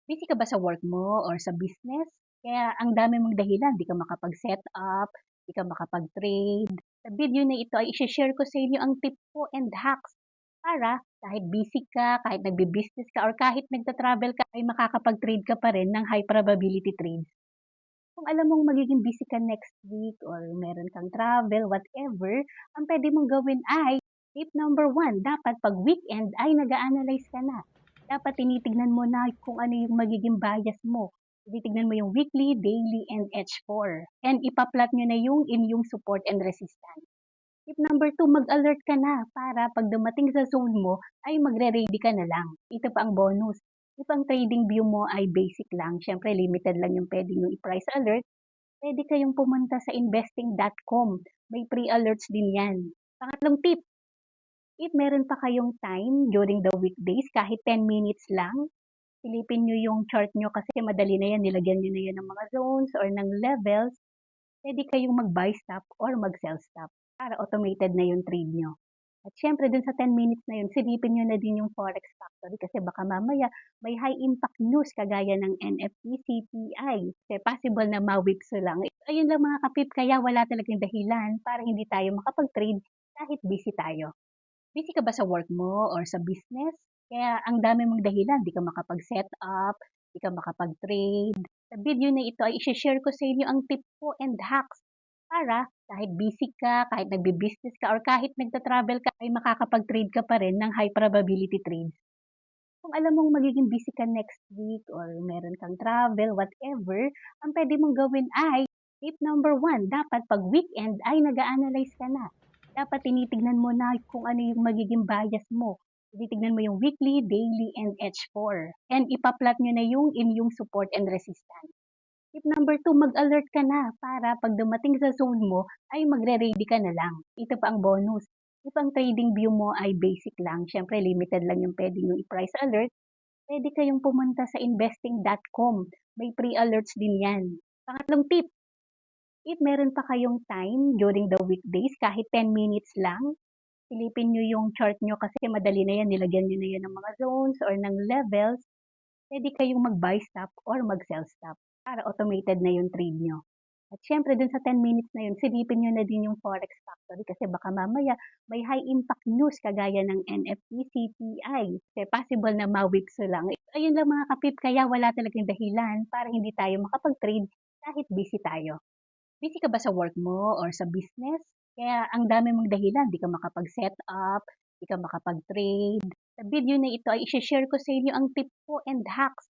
Busy ka ba sa work mo or sa business? Kaya ang dami mong dahilan, di ka makapag-set up, di ka makapag-trade. Sa video na ito ay isi-share ko sa inyo ang tip ko and hacks para kahit busy ka, kahit nagbi-business ka, or kahit nagta-travel ka, ay makakapag-trade ka pa rin ng high probability trades. Kung alam mong magiging busy ka next week or meron kang travel, whatever, ang pwede mong gawin ay tip number one, dapat pag weekend ay nag-a-analyze ka na. Dapat tinitignan mo na kung ano yung magiging bias mo. Tinitignan mo yung weekly, daily, and H4. And ipa-plot nyo na yung inyong support and resistance. Tip number two, mag-alert ka na para pag dumating sa zone mo ay magre-ready ka na lang. Ito pa ang bonus. If ang trading view mo ay basic lang, syempre limited lang yung pwede yung i-price alert, pwede kayong pumunta sa investing.com. May pre-alerts din yan. Pangatlong tip, if meron pa kayong time during the weekdays, kahit 10 minutes lang, silipin nyo yung chart nyo kasi madali na yan, nilagyan nyo na yan ng mga zones or ng levels, pwede kayong mag-buy stop or mag-sell stop para automated na yung trade nyo. At syempre, dun sa 10 minutes na yun, silipin nyo na din yung Forex Factory kasi baka mamaya may high impact news kagaya ng NFT, CPI. Kasi possible na ma-whipso lang. Ayun lang mga kapip, kaya wala talagang dahilan para hindi tayo makapag-trade kahit busy tayo. Busy ka ba sa work mo or sa business? Kaya ang dami mong dahilan, di ka makapag-set up, di ka makapag-trade. Sa video na ito ay isi-share ko sa inyo ang tip ko and hacks para kahit busy ka, kahit nagbi-business ka, or kahit nagta-travel ka, ay makakapag-trade ka pa rin ng high probability trades. Kung alam mong magiging busy ka next week or meron kang travel, whatever, ang pwede mong gawin ay tip number one, dapat pag weekend ay nag-a-analyze ka na. Dapat tinitignan mo na kung ano yung magiging bias mo. Tinitignan mo yung weekly, daily, and H4. And ipa-plot nyo na yung inyong support and resistance. Tip number two, mag-alert ka na para pag dumating sa zone mo ay magre-ready ka na lang. Ito pa ang bonus. If ang trading view mo ay basic lang, syempre limited lang yung pwede yung i-price alert, pwede kayong pumunta sa investing.com. May pre-alerts din yan. Pangatlong tip, if meron pa kayong time during the weekdays, kahit 10 minutes lang, silipin nyo yung chart nyo kasi madali na yan, nilagyan nyo na yan ng mga zones or ng levels, pwede kayong mag-buy stop or mag-sell stop para automated na yung trade nyo. At syempre, dun sa 10 minutes na yun, silipin nyo na din yung Forex Factory kasi baka mamaya may high impact news kagaya ng NFT, CPI. Kasi possible na ma-whipso lang. Ayun lang mga kapip, kaya wala talagang dahilan para hindi tayo makapag-trade kahit busy tayo. Busy ka ba sa work mo or sa business? Kaya ang dami mong dahilan, di ka makapag-set up, di ka makapag-trade. Sa video na ito ay isi-share ko sa inyo ang tip ko and hacks